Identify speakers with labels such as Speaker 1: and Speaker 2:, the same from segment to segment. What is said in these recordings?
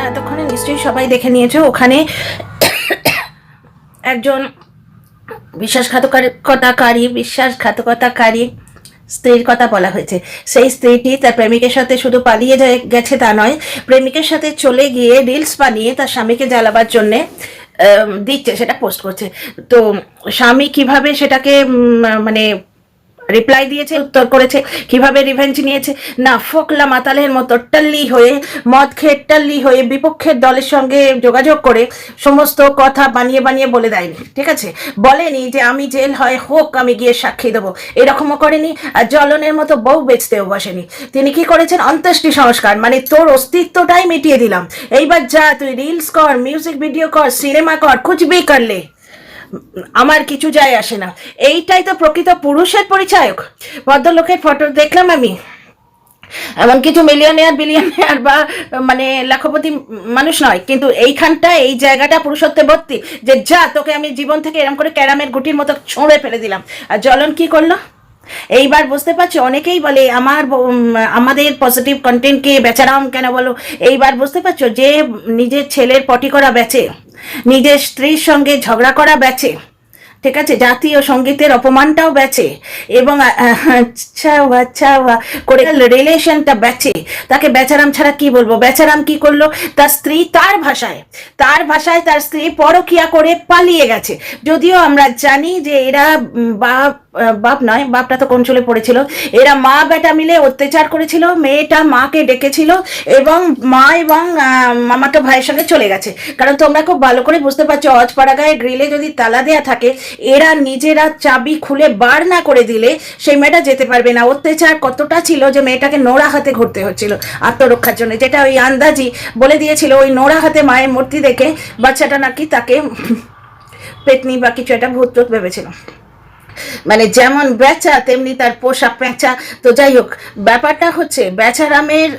Speaker 1: এতক্ষণে নিশ্চয়ই সবাই দেখে নিয়েছো, ওখানে একজন বিশ্বাসঘাতকতাকারী স্ত্রীর কথা বলা হয়েছে। সেই স্ত্রীটি তার প্রেমিকের সাথে শুধু পালিয়ে গেছে তা নয়, প্রেমিকের সাথে চলে গিয়ে রিলস বানিয়ে তার স্বামীকে জ্বালাবার জন্যে দিচ্ছে, সেটা পোস্ট করছে। তো স্বামী কিভাবে সেটাকে মানে রিপ্লাই দিয়েছে, উত্তর করেছে, কিভাবে রিভেঞ্জ নিয়েছে না, ফোকলা মাতালের মতো টাল্লি হয়ে, মদ খেয়ে টাল্লি হয়ে বিপক্ষের দলের সঙ্গে যোগাযোগ করে সমস্ত কথা বানিয়ে বানিয়ে বলে দেয়নি। ঠিক আছে, বলেনি যে আমি জেল হয় হোক আমি গিয়ে সাক্ষী দেবো, এরকমও করেনি। আর জ্বলনের মতো বউ বেচতেও বসেনি। তিনি কি করেছেন, অন্ত্যেষ্টি সংস্কার, মানে তোর অস্তিত্বটাই মিটিয়ে দিলাম, এইবার যা তুই রিলস কর, মিউজিক ভিডিও কর, সিনেমা কর, কুছ ভি করলে আমার কিছু যায় আসে না। এইটাই তো প্রকৃত পুরুষের পরিচায়ক। ভদ্রলোকের ফটো দেখলাম আমি, এমন কিছু বিলিয়নিয়ার বা মানে লাখপতি মানুষ নয়, কিন্তু এইখানটা এই জায়গাটা পুরুষত্বে ভর্তি, যে যা তোকে আমি জীবন থেকে এরকম করে ক্যারামের গুটির মতো ছুঁড়ে ফেলে দিলাম। আর জ্বলন কি করলো এইবার বুঝতে পারছি। অনেকেই বলে আমাদের পজিটিভ কন্টেন্টকে বেচারাম কেন বলো, এইবার বুঝতে পারছো যে নিজের ছেলের পটি করা বেচে, নিজের স্ত্রীর সঙ্গে ঝগড়া করা বেচে, ঠিক আছে, জাতীয় সঙ্গীতের অপমানটাও বেচে, এবং করে রিলেশনটা বেচে, তাকে বেচারাম ছাড়া কি বলবো। বেচারাম কি করলো, তার স্ত্রী তার ভাষায় তার স্ত্রী পরকিয়া করে পালিয়ে গেছে। যদিও আমরা জানি যে এরা বাপ নয়, বাপটা তো কোন চলে পড়েছিল, এরা মা বেটা মিলে অত্যাচার করেছিল, মেয়েটা মাকে ডেকেছিল এবং মা এবং মামাতো ভাইয়ের সঙ্গে চলে গেছে। কারণ তোমরা খুব ভালো করে বুঝতে পারছো, অজপাড়াগাঁয়ের গ্রিলে যদি তালা দেয়া থাকে, এরা নিজেরা চাবি খুলে বার না করে দিলে সেই মেয়েটা যেতে পারবে না। অত্যাচার কতটা ছিল যে মেয়েটাকে নোড়া হাতে ঘুরতে হচ্ছিল আত্মরক্ষার জন্য, যেটা ওই আন্দাজি বলে দিয়েছিল ওই নোড়া হাতে মায়ের মূর্তি দেখে বাচ্চাটা নাকি তাকে পেতনি বা কিছু একটা ভূত ভেবেছিল। মানে যেমন বেচা তেমনি তার পোষা পেঁচা। তো যাই হোক, ব্যাপারটা হচ্ছে বেচারামের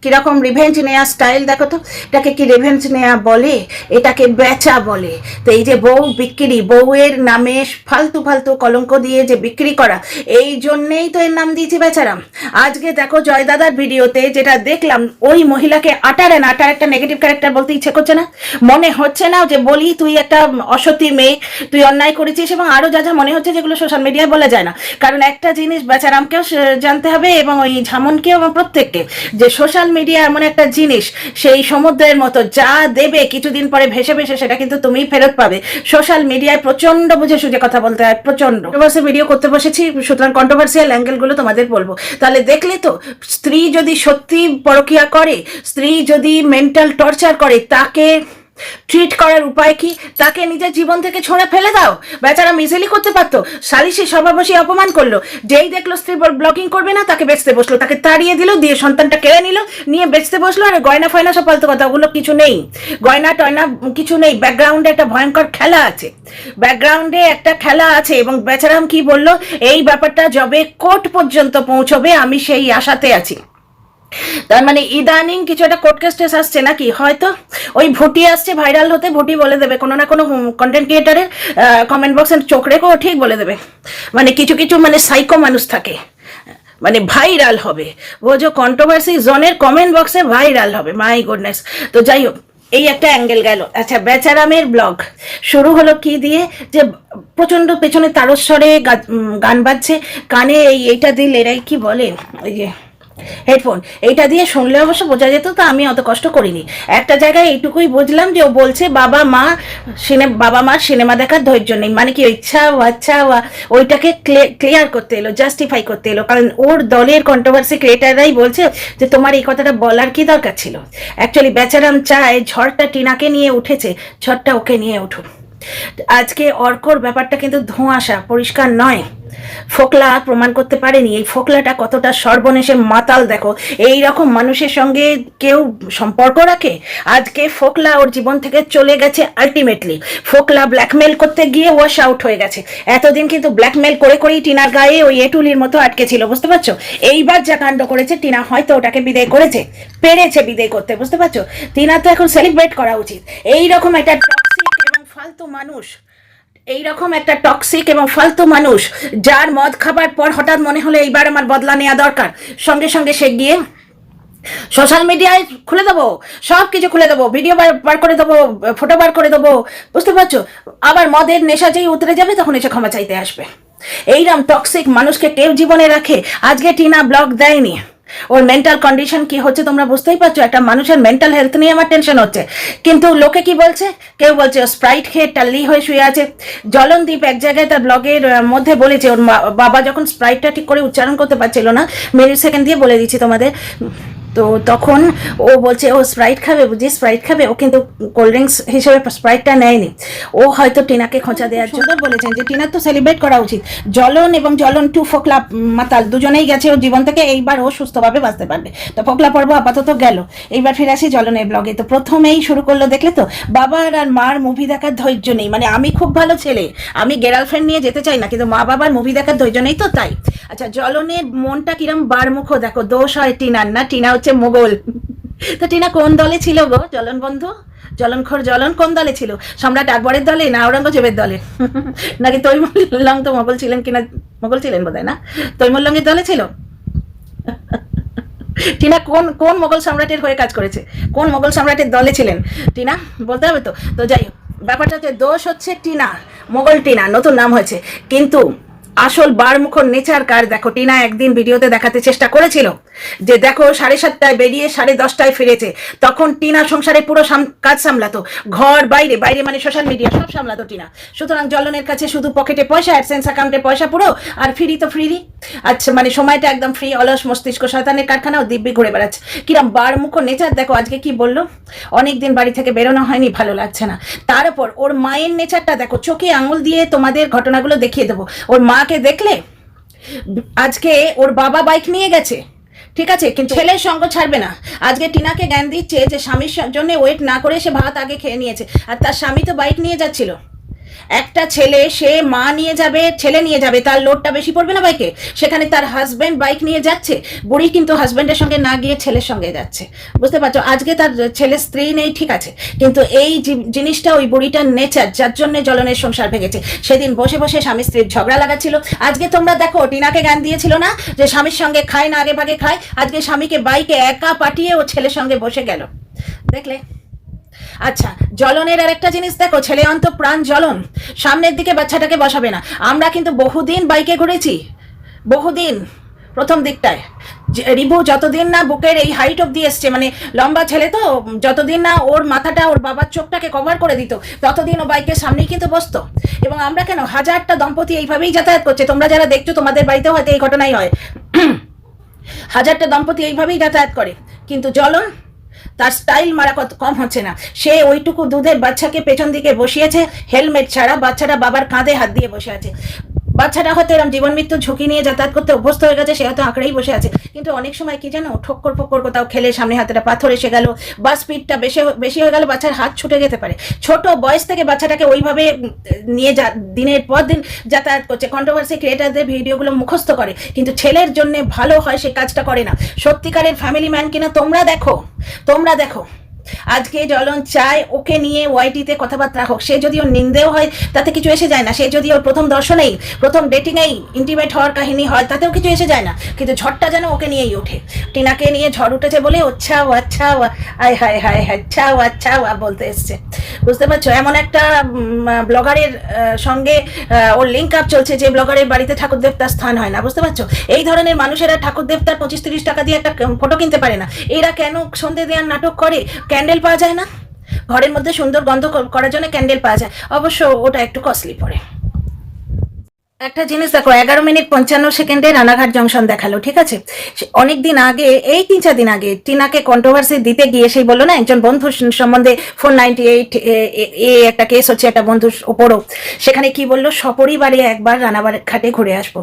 Speaker 1: কিরকম রিভেঞ্জ নেওয়া স্টাইল দেখো তো। এটাকে কি রিভেঞ্জ নেওয়া বলে, এটাকে বেচা বলে। তো এই যে বউ বিক্রি, বউয়ের নামে ফালতু ফালতু কলঙ্ক দিয়ে যে বিক্রি করা, এই জন্যেই তো এর নাম দিয়েছি বেচারাম। আজকে দেখো জয়দাদার ভিডিওতে যেটা দেখলাম, ওই মহিলাকে আটার একটা নেগেটিভ ক্যারেক্টার বলতে ইচ্ছে করছে না, মনে হচ্ছে না যে বলি তুই একটা অসতী মেয়ে, তুই অন্যায় করেছিস, এবং আরো যা যা মনে হচ্ছে যেগুলো সোশ্যাল মিডিয়ায় বলা যায় না। কারণ একটা জিনিস বেচারামকেও জানতে হবে এবং ওই ঝামনকেও এবং প্রত্যেককে, যে সোশ্যাল মিডিয়া এমন একটা জিনিস, সেই সমুদ্রের মতো যা দেবে কিছুদিন পরে ভেসে ভেসে সেটা কিন্তু তুমি ফেরত পাবে। সোশ্যাল মিডিয়ায় প্রচন্ড বুঝে সুঝে কথা বলতে হয়, প্রচন্ড ভিডিও করতে বসেছি, সুতরাং কন্ট্রোভার্সিয়াল অ্যাঙ্গেলগুলো তোমাদের বলবো। তাহলে দেখলে তো, স্ত্রী যদি সত্যি পরকিয়া করে, স্ত্রী যদি মেন্টাল টর্চার করে, তাকে ট্রিট করার উপায় কি, তাকে নিজের জীবন থেকে ছড়ে ফেলে দাও। বেচারা ইজিলি করতে পারতো, সালিশি সভা বসে অপমান করলো, যেই দেখলো স্ত্রী ব্লকিং করবে না, তাকে বেচতে বসলো, তাকে তাড়িয়ে দিল, দিয়ে সন্তানটা কেড়ে নিল, নিয়ে বেচতে বসলো। আর গয়না ফয়না সব ফালতু কথা, ওগুলো কিছু নেই, গয়না টয়না কিছু নেই, ব্যাকগ্রাউন্ডে একটা ভয়ঙ্কর খেলা আছে, এবং বেচারাম কি বললো, এই ব্যাপারটা যবে কোর্ট পর্যন্ত পৌঁছবে আমি সেই আশাতে আছি। তার মানে ইদানিং কিছু একটা কোর্ট কেস আসছে নাকি, হয়তো ওই ভুটি আসছে ভাইরাল হতে, ভুটি বলে দেবে কোনো না কোনো কন্টেন্ট ক্রিয়েটারের কমেন্ট বক্সে চোখ রেখে ঠিক বলে দেবে। মানে কিছু কিছু মানে সাইকো মানুষ থাকে, মানে ভাইরাল হবে, বোঝো, কন্ট্রোভার্সি জোনের কমেন্ট বক্সে ভাইরাল হবে, মাই গুডনেস। তো যাই হোক, এই একটা অ্যাঙ্গেল গেল। আচ্ছা, বেচারামের ব্লগ শুরু হলো কি দিয়ে, যে প্রচন্ড পেছনে তারস্বরে গান বাজছে, কানে এইটা দিলে এরাই কি বলে, ওই যে হেডফোন, এইটা দিয়ে শুনলে অবশ্য বোঝা যেত, তো আমি অত কষ্ট করিনি। একটা জায়গায় এইটুকুই বুঝলাম যে ও বলছে বাবা মার সিনেমা দেখার ধৈর্য নেই, মানে কি ইচ্ছা ওইটাকে ক্লিয়ার করতে এলো, জাস্টিফাই করতে এলো। কারণ ওর দলের কন্ট্রোভার্সি ক্রিয়েটাররাই বলছে যে তোমার এই কথাটা বলার কি দরকার ছিল। অ্যাকচুয়ালি বেচারাম চায় ঝড়টা টিনাকে নিয়ে উঠেছে, ঝড়টা ওকে নিয়ে উঠুক। আজকে অর্কর ব্যাপারটা কিন্তু ধোঁয়াশা, পরিষ্কার নয়। ফোকলা প্রমাণ করতে পারেনি এই ফোকলাটা কতটা সর্বনেশে মাতাল। দেখো, এই রকম মানুষের সঙ্গে কেউ সম্পর্ক রাখে? আজকে ফোকলা ওর জীবন থেকে চলে গেছে আলটিমেটলি। ফোকলা ব্ল্যাকমেল করতে গিয়ে ওয়াশ আউট হয়ে গেছে। এতদিন কিন্তু ব্ল্যাকমেল করে করেই টিনার গায়ে ওই এটুলির মতো আটকে ছিল, বুঝতে পারছো? এইবার যা কাণ্ড করেছে, টিনা হয়তো ওটাকে বিদায় করেছে, পেরেছে বিদায় করতে, বুঝতে পারছো? টিনা তো এখন সেলিব্রেট করা উচিত। এইরকম একটা টক্সিক এবং ফালতু মানুষ, যার মদ খাবার পর হঠাৎ মনে হলো এইবার আমার বদলা নেওয়া দরকার, সঙ্গে সঙ্গে সে গিয়ে সোশ্যাল মিডিয়ায় খুলে দেবো, সব কিছু খুলে দেবো, ভিডিও বার করে দেবো, ফটো বার করে দেবো, বুঝতে পারছো? আবার মদের নেশা যেই উতরে যাবে তখন এসে ক্ষমা চাইতে আসবে। এইরকম টক্সিক মানুষকে কেউ জীবনে রাখে? আজকে টিনা ব্লগ দেয়নি, ওর মেন্টাল কন্ডিশন কি হচ্ছে তোমরা বুঝতেই পারছো। একটা মানুষের মেন্টাল হেলথ নিয়ে আমার টেনশন হচ্ছে, কিন্তু লোকে কি বলছে, কেউ বলছে ও স্প্রাইট খেয়ে টাল্লি হয়ে শুয়ে আছে। জলনদীপ এক জায়গায় তার ব্লগের মধ্যে বলেছে ওর বাবা যখন স্প্রাইটটা ঠিক করে উচ্চারণ করতে পারছিল না, মিনিট সেকেন্ড দিয়ে বলে দিচ্ছি তোমাদের, তো তখন ও বলছে ও স্প্রাইট খাবে, বুঝি স্প্রাইট খাবে, ও কিন্তু কোল্ড ড্রিঙ্কস হিসেবে স্প্রাইটটা নেয়নি। ও হয়তো টিনাকে খোঁচা দেওয়ার জন্য বলেছেন যে টিনার তো সেলিব্রেট করা উচিত। জ্বলন এবং জ্বলন টু ফোকলা মাতাল দুজনেই গেছে ওর জীবন থেকে, এইবার ও সুস্থভাবে বাঁচতে পারবে। তো ফোকলা পর্ব আপাতত গেল, এইবার ফিরে আসি জ্বলনের ব্লগে। তো প্রথমেই শুরু করলো, দেখলে তো বাবার আর মার মুভি দেখার ধৈর্য নেই। মানে আমি খুব ভালো ছেলে, আমি গার্লফ্রেন্ড নিয়ে যেতে চাই না, কিন্তু মা বাবার মুভি দেখার ধৈর্য নেই, তো তাই। আচ্ছা, জ্বলনের মনটা কিরম বারমুখ দেখো, দোষ হয় টিনার না, টিনা হচ্ছে মোগল। তো টিনা কোন দলে ছিল গো জ্বলন বন্ধু? জ্বলনখোর জ্বলন কোন দলে ছিল? সম্রাট আকবরের দলে না আওরঙ্গজেবের দলে? নাকি তৈমুল্লং তো মোগল ছিলেন কিনা, মোগল ছিলেন বোধহয় না, তৈমুল্লঙ্গের দলে ছিল। টিনা কোন কোন মোগল সম্রাটের হয়ে কাজ করেছে, কোন মোগল সম্রাটের দলে ছিলেন টিনা, বলতে হবে তো। তো যাই হোক, ব্যাপারটা হচ্ছে দোষ হচ্ছে টিনা, মোগল টিনা নতুন নাম হয়েছে, কিন্তু আসল বারমুখর নেচার কার দেখো। টিনা একদিন ভিডিওতে দেখাতে চেষ্টা করেছিল যে দেখো 7:30 বেরিয়ে 10:30 ফিরেছে, তখন টিনা সংসারে পুরো কাজ সামলাতো, ঘর বাইরে, বাইরে মানে সোশ্যাল মিডিয়া সব সামলাতো টিনা। সুতরাং জ্বলনের কাছে শুধু পকেটে পয়সা, অ্যাডসেন্স অ্যাকাউন্টে পয়সা পুরো, আর ফ্রি তো ফ্রি। আচ্ছা, মানে সময়টা একদম ফ্রি, অলস মস্তিষ্ক শয়তানের কারখানা, ও দিব্যি ঘুরে বেড়াচ্ছে। কিরম বারমুখর নেচার দেখো। আজকে কি বললো, অনেকদিন বাড়ি থেকে বেরোনো হয়নি, ভালো লাগছে না। তার উপর ওর মায়ের নেচারটা দেখো, চোখে আঙুল দিয়ে তোমাদের ঘটনাগুলো দেখিয়ে দেবো। ওর মাকে দেখলে, আজকে ওর বাবা বাইক নিয়ে গেছে, ঠিক আছে, কিন্তু ছেলের সঙ্গ ছাড়বে না। আজকে টিনাকে জ্ঞান দিচ্ছে যে স্বামীর জন্য ওয়েট না করে সে ভাত আগে খেয়ে নিয়েছে, আর তার স্বামী তো বাইক নিয়ে যাচ্ছিল। একটা ছেলে, সে মা নিয়ে যাবে, ছেলে নিয়ে যাবে, তার লোডটা বেশি পড়বে না বাইকে? সেখানে তার হাজব্যান্ড বাইক নিয়ে যাচ্ছে, বুড়ি কিন্তু হাজব্যান্ডের সঙ্গে না গিয়ে ছেলের সঙ্গে যাচ্ছে, বুঝতে পারছো? আজকে তার ছেলে স্ত্রী নেই, ঠিক আছে, কিন্তু এই জিনিসটা ওই বুড়িটার নেচার, যার জন্য জ্বলনের সংসার ভেঙেছে। সেদিন বসে বসে স্বামী স্ত্রীর ঝগড়া লাগাচ্ছিল। আজকে তোমরা দেখো, টিনাকে জ্ঞান দিয়েছিল না যে স্বামীর সঙ্গে খায় না, আগে ভাগে খায়। আজকে স্বামীকে বাইকে একা পাঠিয়ে ও ছেলের সঙ্গে বসে গেল, দেখলে? আচ্ছা, জ্বলনের আর একটা জিনিস দেখো, ছেলে অন্ত প্রাণ জ্বলন সামনের দিকে বাচ্চাটাকে বসাবে না। আমরা কিন্তু বহুদিন বাইকে ঘুরেছি, বহুদিন। প্রথম দিকটায় রিভু যতদিন না বুকের এই হাইট অব্দি এসছে, মানে লম্বা ছেলে তো, যতদিন না ওর মাথাটা ওর বাবার চোখটাকে কভার করে দিত, ততদিন ও বাইকের সামনেই কিন্তু বসতো। এবং আমরা কেন, হাজারটা দম্পতি এইভাবেই যাতায়াত করছে, তোমরা যারা দেখছো তোমাদের বাড়িতেও হয়তো এই ঘটনাই হয়। হাজারটা দম্পতি এইভাবেই যাতায়াত করে, কিন্তু জ্বলন, তার স্টাইল মারা কম হচ্ছে না। সে ওইটুকু দুধের বাচ্চাকে পেছন দিকে বসিয়েছে, হেলমেট ছাড়া, বাচ্চাটা বাবার কাঁধে হাত দিয়ে বসে আছে। বাচ্চাটা হয়তো এরকম জীবন মৃত্যুর ঝুঁকি নিয়ে যাতায়াত করতে অভ্যস্ত হয়ে গেছে, সে হয়তো আঁকড়েই বসে আছে। কিন্তু অনেক সময় কি জানো, ঠক্কর ফক্কর কোথাও খেলে সামনে হাতেটা পাথর এসে গেল, বা স্পিডটা বেশি হয়ে গেল, বাচ্চার হাত ছুটে যেতে পারে। ছোট বয়স থেকে বাচ্চাটাকে ওইভাবে নিয়ে দিনের পর দিন যাতায়াত করছে। কন্ট্রোভার্সি ক্রিয়েটারদের ভিডিওগুলো মুখস্থ করে, কিন্তু ছেলের জন্য ভালো হয় সে কাজটা করে না। সত্যিকারের ফ্যামিলি ম্যান কিনা তোমরা দেখো, তোমরা দেখো। আজকে জ্বলন চায় ওকে নিয়ে ওয়াইটিতে কথাবার্তা হোক, সে যদি ওর নিন্দেও হয় তাতে কিছু এসে যায় না। সে যদি ওর প্রথম দর্শনেই, প্রথম ডেটিংয়েই ইন্টিমেট হওয়ার কাহিনী হয়, তাতেও কিছু এসে যায় না, কিন্তু ঝড়টা যেন ওকে নিয়েই ওঠে। টিনাকে নিয়ে ঝড় উঠেছে বলে আচ্ছা আচ্ছা আয় হায় হায় আচ্ছা আচ্ছা বলতে এসছে, বুঝতে পারছো? এমন একটা ব্লগারের সঙ্গে ওর লিঙ্ক আপ চলছে, যে ব্লগারের বাড়িতে ঠাকুর দেবতার স্থান হয় না, বুঝতে পারছো? এই ধরনের মানুষেরা ঠাকুর দেবতার 25-30 টাকা দিয়ে একটা ফটো কিনতে পারে না। এরা কেন সন্ধে দেওয়ার নাটক করে? ক্যান্ডেল পাওয়া যায় না ঘরের মধ্যে, সুন্দর গন্ধ করার জন্য ক্যান্ডেল পাওয়া যায়, অবশ্য ওটা একটু কস্টলি পড়ে। একটা জিনিস দেখো, 11 মিনিট 55 সেকেন্ডে রানাঘাট জংশন দেখালো, ঠিক আছে? অনেক দিন আগে, এই 3-4 দিন আগে টিনাকে কন্ট্রোভার্সি দিতে গিয়ে সেই বললো না, একজন বন্ধুর সম্বন্ধে 498 একটা কেস হচ্ছে একটা বন্ধুর ওপরও, সেখানে কি বললো, সপরিবারে একবার রানাঘাটে ঘুরে আসবো।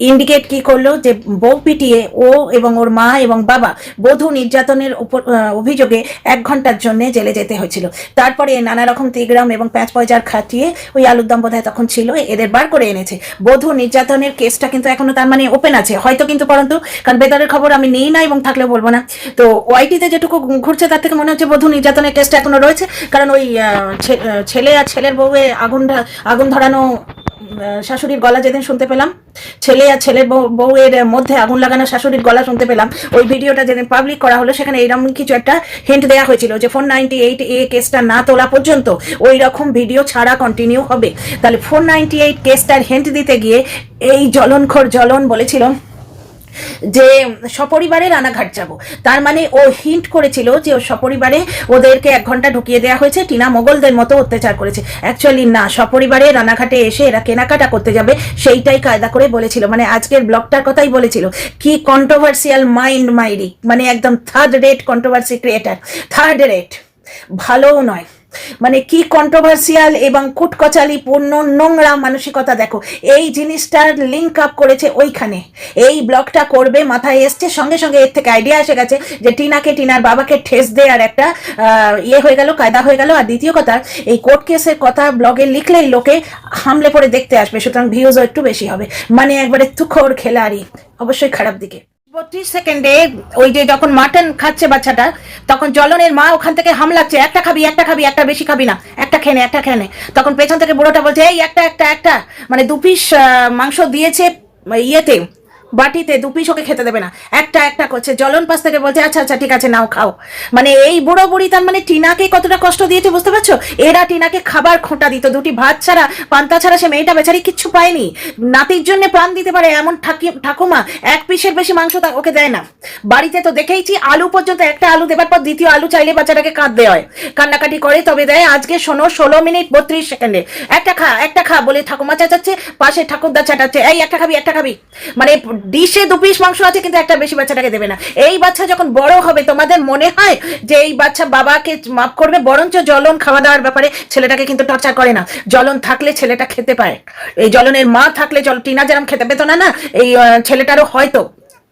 Speaker 1: ইন্ডিকেট কি করলো, যে বউ পিটিয়ে ও এবং ওর মা এবং বাবা বধূ নির্যাতনের উপর অভিযোগে 1 ঘন্টার জন্য জেলে যেতে হয়েছিল। তারপরে নানা রকম তিগ্রাম এবং 5 পয়সার খাটিয়ে, ওই আলুরদম বোধহয় তখন ছিল, এদের বার করে এনেছে। বধূ নির্যাতনের কেসটা কিন্তু এখনো তার মানে ওপেন আছে হয়তো, কিন্তু পরন্তু, কারণ বেতারের খবর আমি নিই না এবং থাকলেও বলবো না, তো ওয়াইটিতে যেটুকু ঘুরছে তার থেকে মনে হচ্ছে বধূ নির্যাতনের কেসটা এখনো রয়েছে। কারণ ওই ছেলে আর ছেলের বউয়ে আগুন ধরানো শাশুড়ির গলা যেদিন শুনতে পেলাম, ছেলে আর ছেলের বউয়ের মধ্যে আগুন লাগানো শাশুড়ির গলা শুনতে পেলাম, ওই ভিডিওটা যেদিন পাবলিক করা হলো সেখানে এইরকম কিছু একটা হিন্ট দেওয়া হয়েছিল যে 498A কেসটা না তোলা পর্যন্ত ওই রকম ভিডিও ছাড়া কন্টিনিউ হবে। তাহলে 498 কেসটার হিন্ট দিতে গিয়ে এই জ্বলনখোর জ্বলন বলেছিল যে সপরিবারে রানাঘাট যাব, তার মানে ও হিন্ট করেছিল যে ও সপরিবারে ওদেরকে 1 ঘন্টা ঢুকিয়ে দেওয়া হয়েছে, টিনা মোগলদের মতো অত্যাচার করেছে। অ্যাকচুয়ালি না, সপরিবারে রানাঘাটে এসে এরা কেনাকাটা করতে যাবে সেইটাই কায়দা করে বলেছিল, মানে আজকের ব্লগটার কথাই বলেছিল। কি কন্ট্রোভার্সিয়াল মাইন্ড মাইরি, মানে একদম third rate controversy creator, third rate, ভালোও নয়, মানে কি কন্ট্রোভার্সিয়াল এবং কুটকচালি পূর্ণ নোংরা মানসিকতা দেখো। এই জিনিসটার লিঙ্ক আপ করেছে ওইখানে, এই ব্লগটা করবে মাথায় এসছে, সঙ্গে সঙ্গে এর থেকে আইডিয়া এসে গেছে যে টিনাকে, টিনার বাবাকে ঠেস দেওয়ার একটা ইয়ে হয়ে গেল, কায়দা হয়ে গেল। আর দ্বিতীয় কথা, এই কোর্ট কেসের কথা ব্লগে লিখলেই লোকে হামলে পড়ে দেখতে আসবে, সুতরাং ভিউজও একটু বেশি হবে, মানে একবারে তুখোর খেলারি, অবশ্যই খারাপ দিকে। 32 সেকেন্ডে ওই যে যখন মাটন খাচ্ছে বাচ্চাটা, তখন জ্বলনের মা ওখান থেকে হামলাচ্ছে, একটা খাবি, একটা খাবি, একটা বেশি খাবি না, একটা খেনে, একটা খেনে। তখন পেছন থেকে বুড়োটা বলছে এই একটা একটা একটা, মানে 2 পিস মাংস দিয়েছে ইয়েতে, বাটিতে 2 পিস ওকে খেতে দেবে না, একটা একটা করছে। জ্বলন পাশ থেকে বলছে আচ্ছা আচ্ছা ঠিক আছে নাও খাও। মানে এই বুড়ো বুড়ি তার মানে টিনাকে কতটা কষ্ট দিয়েছে বুঝতে পারছো। এরা টিনাকে খাবার খোঁটা দিত, 2টি ভাত ছাড়া, পান্তা ছাড়া সে মেয়েটা বেচারি কিচ্ছু পায়নি। নাতির জন্য প্রাণ দিতে পারে এমন ঠাকুমা 1 পিসের বেশি মাংস ওকে দেয় না। বাড়িতে তো দেখেইছি, আলু পর্যন্ত, একটা আলু দেবার পর দ্বিতীয় আলু চাইলে বাচ্চাটাকে কাঁদতে হয়, কান্নাকাটি করে তবে দেয়। আজকে শোনো 16 মিনিট 32 সেকেন্ডে একটা খা বলে ঠাকুমা চেঁচাচ্ছে, পাশে ঠাকুরদা চেঁচাচ্ছে এই একটা খাবি, একটা খাবি। মানে ডিশে 2 পিস মাংস আছে কিন্তু একটা বেশি বাচ্চাটাকে দেবে না। এই বাচ্চা যখন বড় হবে তোমাদের মনে হয় যে এই বাচ্চা বাবাকে মাফ করবে? বরঞ্চ জ্বলন খাওয়া দাওয়ার ব্যাপারে ছেলেটাকে কিন্তু টর্চার করে না। জ্বলন থাকলে ছেলেটা খেতে পায়, এই জ্বলনের মা থাকলে টিনা যেরকম খেতে পেতো না, এই ছেলেটারও হয়তো।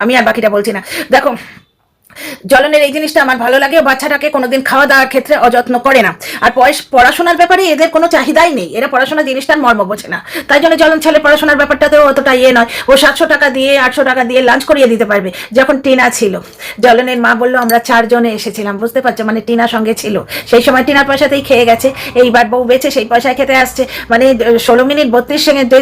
Speaker 1: আমি আর বাকিটা বলছি না। দেখো জ্বলনের এই জিনিসটা আমার ভালো লাগে, বাচ্চাটাকে কোনোদিন খাওয়া দাওয়ার ক্ষেত্রে অযত্ন করে না। আর পড়াশোনার ব্যাপারে এদের কোনো চাহিদাই নেই, এরা পড়াশোনা জিনিসটার মর্ম বোঝে না। তাই জন্য জ্বলন ছেলে পড়াশোনার ব্যাপারটাতেও অতটা ইয়ে নয়, ও 700 টাকা দিয়ে 800 টাকা দিয়ে লাঞ্চ করিয়ে দিতে পারবে। যখন টিনা ছিল, জ্বলনের মা বললো আমরা 4 জনে এসেছিলাম, বুঝতে পারছো, মানে টিনা সঙ্গে ছিল, সেই সময় টিনার পয়সাতেই খেয়ে গেছে, এইবার বউ বেঁচে সেই পয়সায় খেতে আসছে। মানে 16 মিনিট 32 সেকেন্ডে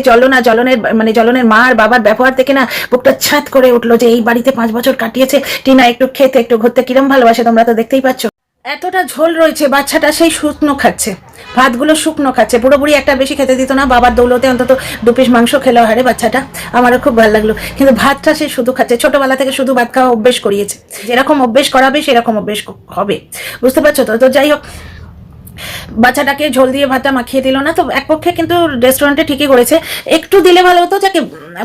Speaker 1: জ্বলনের মা আর বাবার ব্যবহার থেকে না বুকটা ছাদ করে উঠলো যে এই বাড়িতে 5 বছর কাটিয়েছে টিনা, একটু খেতে একটু ঘুরতে কিরম ভালোবাসে তোমরা তো দেখতেই পাচ্ছ। এতটা ঝোল রয়েছে, বাচ্চাটা সেই শুকনো খাচ্ছে, ভাতগুলো শুকনো খাচ্ছে। বুড়ো বুড়ি একটা বেশি খেতে দিত না, বাবার দৌলতে অন্তত 2 পিস মাংস খেলো হারে বাচ্চাটা, আমারও খুব ভালো লাগলো। কিন্তু ভাতটা সে শুধু খাচ্ছে, ছোটবেলা থেকে শুধু ভাত খাওয়া অভ্যেস করিয়েছে, যেরকম অভ্যেস করাবে সেরকম অভ্যেস হবে, বুঝতে পারছো তো। তো যাই হোক, বাচ্চাটাকে ঝোল দিয়ে ভাতটা মাখিয়ে দিল না, তো এক পক্ষে কিন্তু রেস্টুরেন্টে ঠিকই করেছে, একটু দিলে ভালো হতো, যাকে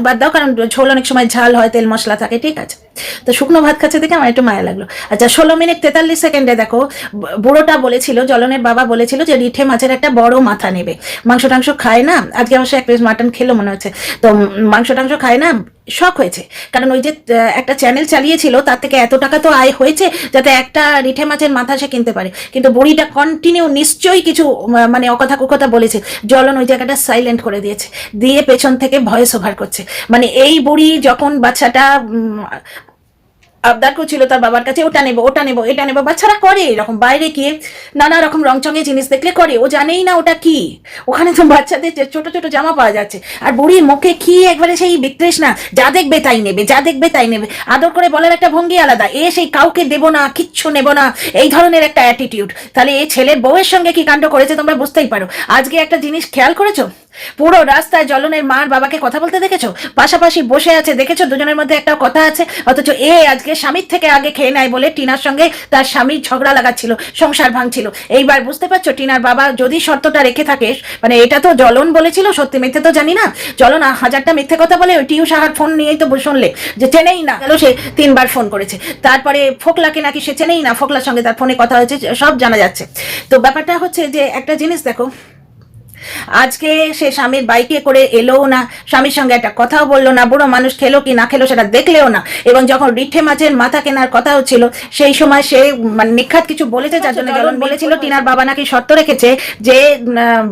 Speaker 1: বাদ দাও, কারণ ঝোল অনেক সময় ঝাল হয়, তেল মশলা থাকে, ঠিক আছে। তো শুকনো ভাত খাচ্ছে দেখে আমার একটু মায়া লাগলো। আচ্ছা 16 মিনিট 43 সেকেন্ডে দেখো, বুড়োটা বলেছিল, জ্বলনের বাবা বলেছিল যে রিঠে মাছের একটা বড় মাথা নেবে। মাংস টাংস খায় না, আজকে অবশ্য 1 পিস মাটন খেলো মনে হচ্ছে, তো মাংস টাংস খায় না, শখ হয়েছে, কারণ ওই যে একটা চ্যানেল চালিয়েছিল তার থেকে এত টাকা তো আয় হয়েছে যাতে একটা রিঠে মাছের মাথা সে কিনতে পারে। কিন্তু বুড়িটা কন্টিনিউ নিশ্চয়ই কিছু মানে অকথা কুকথা বলেছে, জ্বলন ওই জায়গাটা সাইলেন্ট করে দিয়েছে, দিয়ে পেছন থেকে ভয়েস ওভার করছে। মানে এই বুড়ি যখন বাচ্চাটা আবদার করছিল তার বাবার কাছে, ওটা নেবো ওটা নেবো এটা নেবো, বাচ্চারা করে এরকম, বাইরে গিয়ে নানা রকম রংচঙে জিনিস দেখলে করে, ও জানেই না ওটা কি, ওখানে তো বাচ্চাদের ছোট ছোট জামা পাওয়া যাচ্ছে। আর বুড়ির মুখে কি একবারে সেই বিতৃষ না, যা দেখবে তাই নেবে, যা দেখবে তাই নেবে, আদর করে বলার একটা ভঙ্গি আলাদা, এ সেই কাউকে দেবো না, কিচ্ছু নেবো না, এই ধরনের একটা অ্যাটিটিউড। তাহলে এই ছেলের বউয়ের সঙ্গে কি কাণ্ড করেছে তোমরা বুঝতেই পারো। আজকে একটা জিনিস খেয়াল করেছো, পুরো রাস্তায় জ্বলনের মার বাবাকে কথা বলতে দেখেছো, পাশাপাশি বসে আছে দেখেছো, দুজনের মধ্যে একটা কথা আছে, অথচ এ আজকে স্বামীর থেকে আগে খেয়ে নেয় বলে টিনার সঙ্গে তার স্বামীর ঝগড়া লাগাচ্ছিল, সংসার ভাঙছিল। এইবার বুঝতে পারছো টিনার বাবা যদি শর্তটা রেখে থাকে, মানে এটা তো জ্বলন বলেছিল, সত্যি মিথ্যে তো জানি না, জ্বলন 1000টা মিথ্যে কথা বলে, ওই টিউ সাহার ফোন নিয়েই তো শুনলে যে চেনেই না গেল, সে 3 বার ফোন করেছে, তারপরে ফোকলাকে নাকি সে চেনেই না, ফোকলার সঙ্গে তার ফোনে কথা হয়েছে, সব জানা যাচ্ছে। তো ব্যাপারটা হচ্ছে যে একটা জিনিস দেখো, আজকে সে স্বামীর বাইকে করে এলোও না, স্বামীর সঙ্গে একটা কথাও বললো না, বুড়ো মানুষ খেলো কি না খেলো সেটা দেখলেও না, এবং যখন রিঠে মাছের মাথা কেনার কথা হচ্ছিল সেই সময় সে মানে নিখাত কিছু বলেছে, যার জন্য জ্বলন বলেছিল টিনার বাবা নাকি শর্ত রেখেছে যে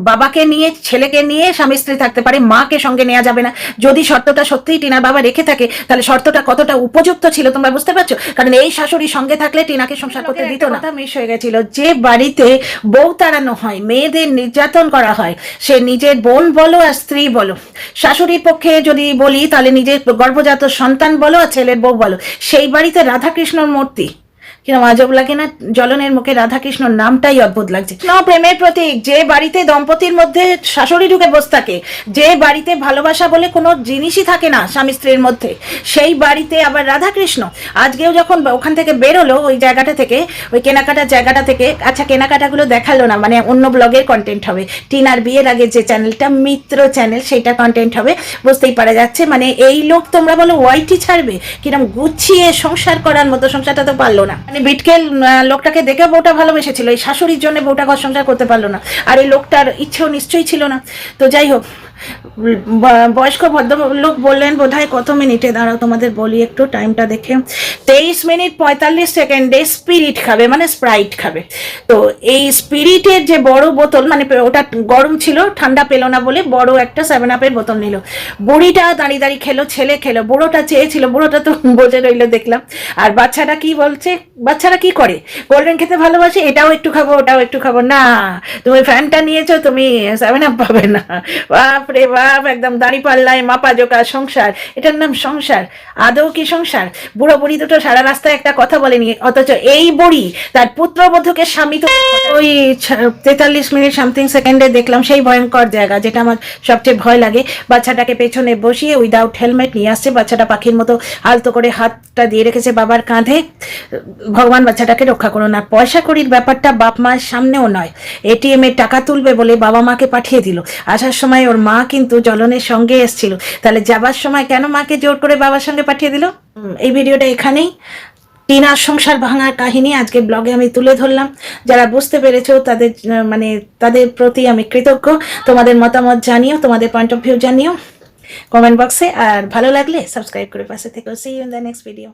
Speaker 1: বাবাকে নিয়ে ছেলেকে নিয়ে স্বামী স্ত্রী থাকতে পারে, মাকে সঙ্গে নেওয়া যাবে না। যদি শর্তটা সত্যিই টিনার বাবা রেখে থাকে তাহলে শর্তটা কতটা উপযুক্ত ছিল তোমরা বুঝতে পারছো, কারণ এই শাশুড়ি সঙ্গে থাকলে টিনাকে সংসার করতে দিত না। মিস হয়ে গেছিল, যে বাড়িতে বউ তাড়ানো হয়, মেয়েদের নির্যাতন করা হয়, সে নিজের বোন বলো আর স্ত্রী বলো, শাশুড়ির পক্ষে যদি বলি তাহলে নিজের গর্ভজাত সন্তান বলো আর ছেলের বউ বলো, সেই বাড়িতে রাধাকৃষ্ণর মূর্তি কিরম আজব লাগে না? জ্বলনের মুখে রাধাকৃষ্ণর নামটাই অদ্ভুত লাগছে। প্রেমের প্রতীক, যে বাড়িতে দম্পতির মধ্যে শাশুড়ি ঢুকে বসে থাকে, যে বাড়িতে ভালোবাসা বলে কোনো জিনিসই থাকে না স্বামী স্ত্রীর মধ্যে, সেই বাড়িতে আবার রাধাকৃষ্ণ। আজকেও যখন ওখান থেকে বেরোলো ওই জায়গাটা থেকে, ওই কেনাকাটার জায়গাটা থেকে, আচ্ছা কেনাকাটাগুলো দেখালো না, মানে অন্য ব্লগের কন্টেন্ট হবে, টিনার বিয়ের আগে যে চ্যানেলটা মিত্র চ্যানেল সেটা কন্টেন্ট হবে, বুঝতেই পারা যাচ্ছে। মানে এই লোক তোমরা বলো ওয়াইটি ছাড়বে, কিরম গুছিয়ে সংসার করার মতো, সংসারটা তো পারলো না। মানে বিটকেল লোকটাকে দেখে বউটা ভালোবেসেছিল, এই শাশুড়ির জন্য বউটা ঘর সংসার করতে পারলো না, আর এই লোকটার ইচ্ছেও নিশ্চয়ই ছিল না। তো যাই হোক, বয়স্ক ভদ্রলোক বললেন বোধহয় কত মিনিটে, দাঁড়াও তোমাদের বলি একটু টাইমটা দেখে, 23 মিনিট 45 সেকেন্ডে স্পিরিট খাবে, মানে স্প্রাইট খাবে। তো এই স্পিরিটের যে বড় বোতল, মানে ওটা গরম ছিল, ঠান্ডা পেলো না বলে বড় একটা 7 আপের বোতল নিল। বুড়িটা দাঁড়িয়ে দাঁড়িয়ে খেলো, ছেলে খেলো, বুড়োটা চেয়েছিল, বুড়োটা তো বোঝে রইলো দেখলাম। আর বাচ্চাটা কি বলছে, বাচ্চারা কি করে, গোল্ডেন খেতে ভালোবাসে, এটাও একটু খাবো ওটাও একটু খাবো, না তুমি ফ্যানটা নিয়েছো, তুমি 7 আপ পাবে না। বাপরে বাপ, একদম দাঁড়ি পাল্লায় মাপা জোকা সংসার, এটার নাম সংসার? আদৌ কি সংসার? বুড়ো বুড়ি দুটো সারা রাস্তায় একটা কথা বলেনি, অথচ এই বুড়ি তার পুত্রবধূকে স্বামী তো ওই 43 মিনিট সামথিং সেকেন্ডে দেখলাম সেই ভয়ঙ্কর জায়গা, যেটা আমার সবচেয়ে ভয় লাগে। বাচ্চাটাকে পেছনে বসিয়ে উইদাউট হেলমেট নিয়ে আসছে, বাচ্চাটা পাখির মতো আলতো করে হাতটা দিয়ে রেখেছে বাবার কাঁধে। ভগবান বাচ্চাটাকে রক্ষা করুন। আর পয়সা কড়ির ব্যাপারটা বাপ মায়ের সামনেও নয়, এটিএম এর টাকা তুলবে বলে বাবা মাকে পাঠিয়ে দিল, আসার সময় ওর মা কিন্তু জ্বলনের সঙ্গে এসেছিল, তাহলে যাবার সময় কেন মাকে জোর করে বাবার সঙ্গে পাঠিয়ে দিল? এই ভিডিওটা এখানেই, টিনার সংসার ভাঙার কাহিনী আজকে ব্লগে আমি তুলে ধরলাম। যারা বুঝতে পেরেছো তাদের মানে তাদের প্রতি আমি কৃতজ্ঞ। তোমাদের মতামত জানিও, তোমাদের পয়েন্ট অফ ভিউ জানিও কমেন্ট বক্সে, আর ভালো লাগলে সাবস্ক্রাইব করে পাশে থেকো। See you in the next video.